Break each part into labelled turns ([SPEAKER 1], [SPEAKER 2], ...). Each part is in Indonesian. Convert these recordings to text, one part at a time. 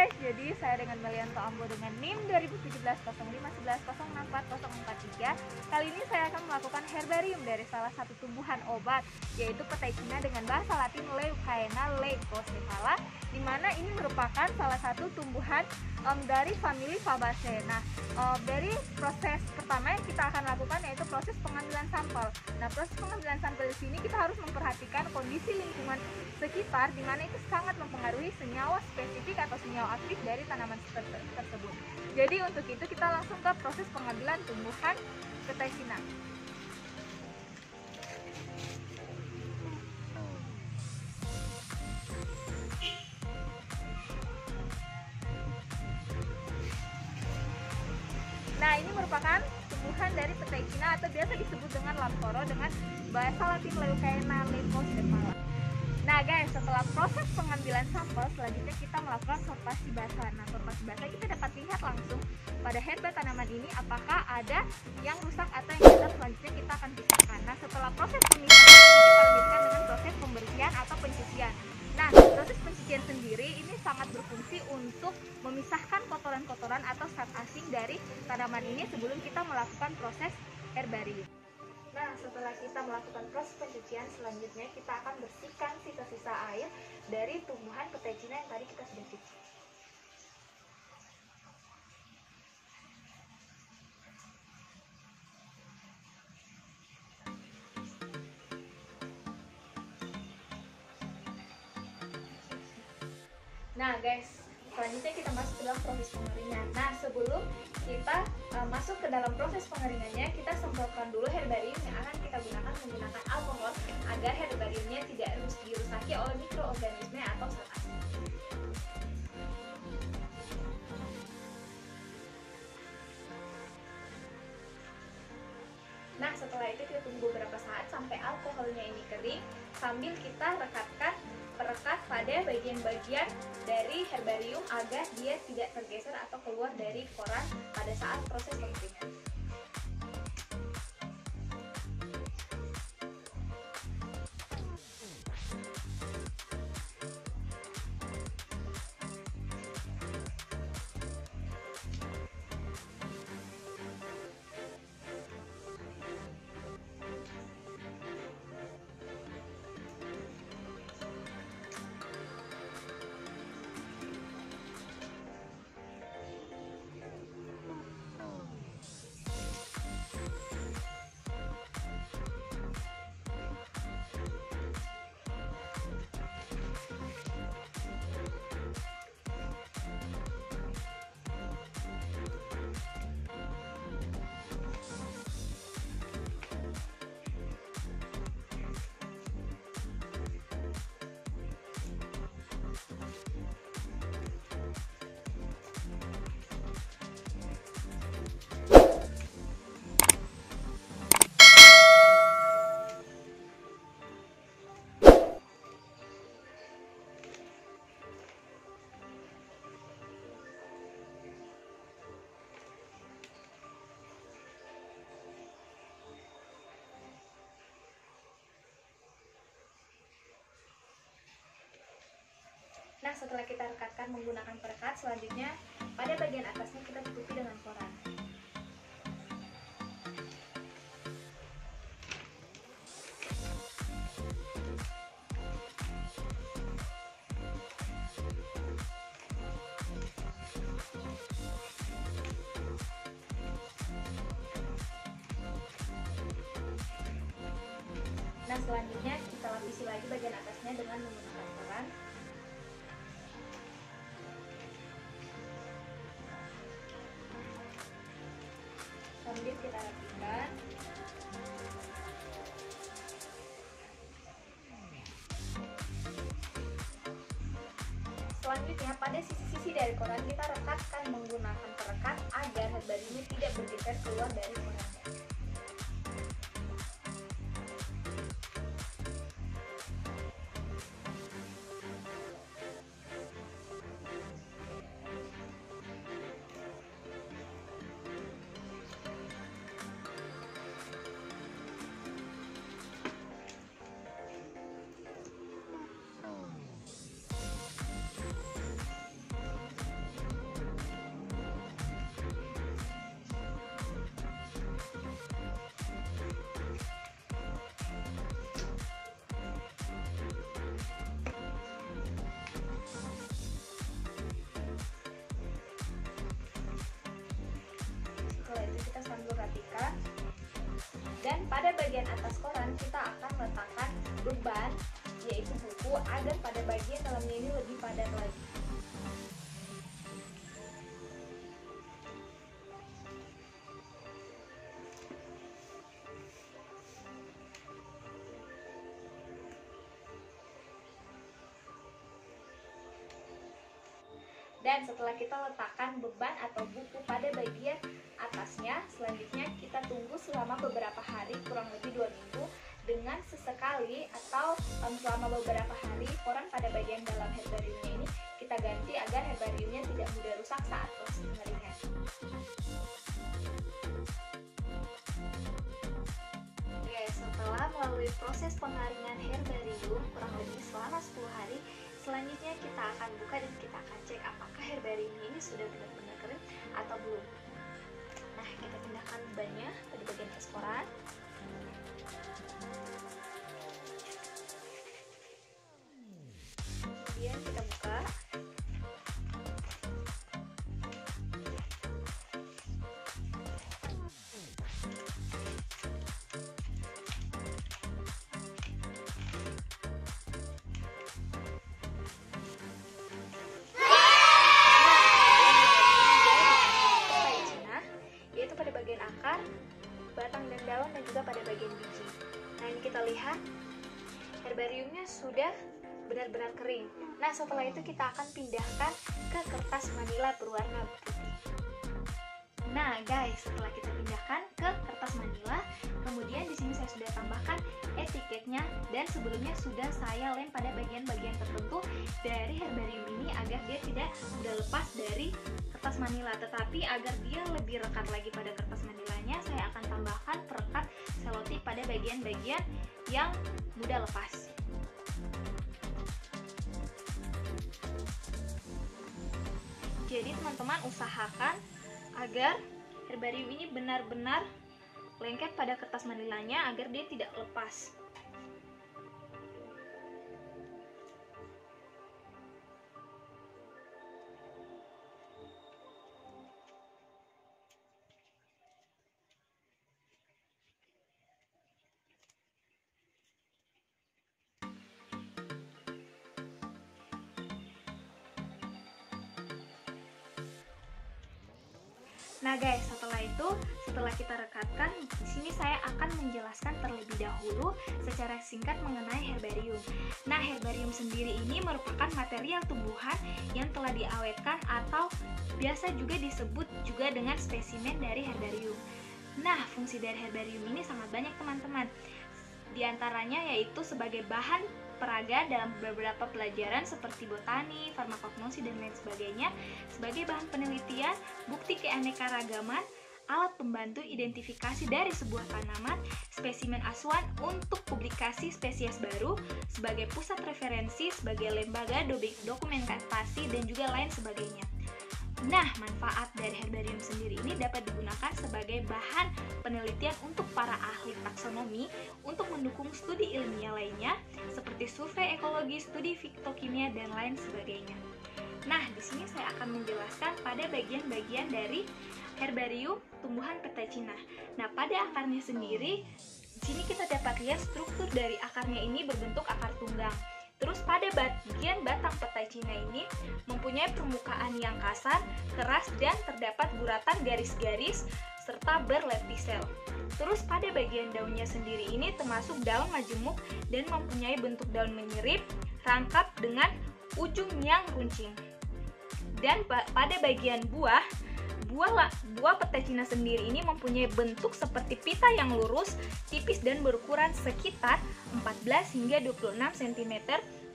[SPEAKER 1] guys, jadi saya dengan Melianto Ambo dengan NIM 2017-0511064043. Kali ini saya akan melakukan herbarium dari salah satu tumbuhan obat, yaitu petai Cina dengan bahasa Latin Leucaena leucocephala, di mana ini merupakan salah satu tumbuhan dari famili Fabaceae. Nah, dari proses pertama yang kita akan lakukan yaitu proses pengambilan sampel. Nah, proses pengambilan sampel di sini kita harus memperhatikan kondisi lingkungan sekitar, di mana itu sangat mempengaruhi senyawa spesifik atau senyawa aktif dari tanaman tersebut. Jadi untuk itu kita langsung ke proses pengambilan tumbuhan petai Cina. Nah, ini merupakan tumbuhan dari petai Cina atau biasa disebut dengan lamkoro dengan bahasa Latin Leucaena leucocephala. Nah guys, setelah proses pengambilan sampel, selanjutnya kita melakukan sortasi basah. Nah, sortasi basah kita dapat lihat langsung pada herba tanaman ini apakah ada yang rusak atau yang tidak. Selanjutnya kita akan pisahkan. Nah, setelah proses pemisahan kita lanjutkan dengan proses pembersihan atau pencucian. Nah, proses pencucian sendiri ini sangat berfungsi untuk memisahkan kotoran-kotoran atau zat asing dari tanaman ini sebelum kita melakukan proses herbarium. Nah, setelah kita melakukan proses pencucian, selanjutnya kita akan bersihkan sisa-sisa air dari tumbuhan petai Cina yang tadi kita sudah cuci. Nah guys, selanjutnya kita masuk ke dalam proses pengeringan. Nah, sebelum kita masuk ke dalam proses pengeringannya, kita semprotkan dulu herbarium yang akan kita gunakan menggunakan alkohol agar herbariumnya tidak dirusaki oleh mikroorganisme atau zat asing. Nah, setelah itu kita tunggu beberapa saat sampai alkoholnya ini kering, sambil kita rekatkan perekat pada bagian-bagian dari herbarium agar dia tidak tergeser atau keluar dari koran pada saat proses pengeringan. Nah, setelah kita rekatkan menggunakan perekat, selanjutnya pada bagian atasnya kita tutupi dengan koran. Nah, selanjutnya kita lapisi lagi bagian atasnya dengan menggunakan koran. Sambil kita rapikan. Selanjutnya pada sisi-sisi dari koran kita rekatkan menggunakan perekat agar herbariumnya tidak bergeser keluar dari korannya. Dan pada bagian atas koran kita akan meletakkan beban, yaitu buku, agar pada bagian dalamnya ini lebih padat lagi. Dan setelah kita letakkan beban atau buku pada bagian atasnya, selanjutnya kita tunggu selama beberapa hari, kurang lebih 2 minggu, dengan sesekali atau selama beberapa hari koran pada bagian dalam herbariumnya ini kita ganti agar herbariumnya tidak mudah rusak saat proses pengeringan. Oke, setelah melalui proses pengeringan herbarium kurang lebih selama 10 hari, selanjutnya kita akan buka dan kita akan cek apakah herbariumnya ini sudah benar-benar kering atau belum. Nah, kita pindahkan bebannya pada bagian atas koran. Kemudian kita buka. Akar, batang dan daun, dan juga pada bagian biji. Nah, ini kita lihat herbariumnya sudah benar-benar kering. Nah, setelah itu kita akan pindahkan ke kertas manila berwarna putih. Nah, guys, setelah kita pindahkan ke kertas manila, kemudian di sini saya sudah tambahkan etiketnya, dan sebelumnya sudah saya lem pada bagian-bagian tertentu dari herbarium ini agar dia tidak mudah lepas dari kertas manila. Tetapi agar dia lebih rekat lagi pada kertas manilanya, saya akan tambahkan perekat selotip pada bagian-bagian yang mudah lepas. Jadi teman-teman usahakan agar herbarium ini benar-benar lengket pada kertas manilanya agar dia tidak lepas. Nah guys, setelah kita rekatkan, di sini saya akan menjelaskan terlebih dahulu secara singkat mengenai herbarium. Nah, herbarium sendiri ini merupakan material tumbuhan yang telah diawetkan atau biasa juga disebut juga dengan spesimen dari herbarium. Nah, fungsi dari herbarium ini sangat banyak teman-teman. Di antaranya yaitu sebagai bahan peraga dalam beberapa pelajaran seperti botani, farmakognosi, dan lain sebagainya, sebagai bahan penelitian, bukti keanekaragaman, alat pembantu identifikasi dari sebuah tanaman, spesimen asuhan untuk publikasi spesies baru, sebagai pusat referensi, sebagai lembaga dokumentasi, dan juga lain sebagainya. Nah, manfaat dari herbarium sendiri ini dapat digunakan sebagai bahan penelitian untuk para ahli taksonomi untuk mendukung studi ilmiah lainnya seperti survei ekologi, studi fitokimia, dan lain sebagainya. Nah, di sini saya akan menjelaskan pada bagian-bagian dari herbarium tumbuhan petai Cina. Nah, pada akarnya sendiri, di sini kita dapat lihat struktur dari akarnya ini berbentuk akar tunggang. Terus pada bagian batang petai Cina ini mempunyai permukaan yang kasar, keras, dan terdapat guratan garis-garis serta berlepisel. Terus pada bagian daunnya sendiri ini termasuk daun majemuk dan mempunyai bentuk daun menyirip, rangkap dengan ujung yang runcing. Dan pada bagian buah petai Cina sendiri ini mempunyai bentuk seperti pita yang lurus, tipis, dan berukuran sekitar 14 hingga 26 cm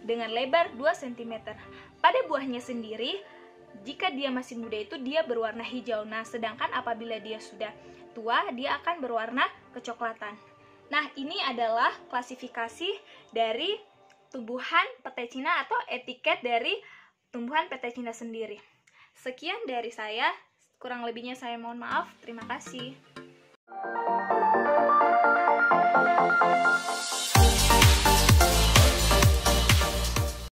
[SPEAKER 1] dengan lebar 2 cm. Pada buahnya sendiri, jika dia masih muda itu dia berwarna hijau. Nah, sedangkan apabila dia sudah tua, dia akan berwarna kecoklatan. Nah, ini adalah klasifikasi dari tumbuhan petai Cina atau etiket dari tumbuhan petai Cina sendiri. Sekian dari saya. Kurang lebihnya saya mohon maaf. Terima kasih.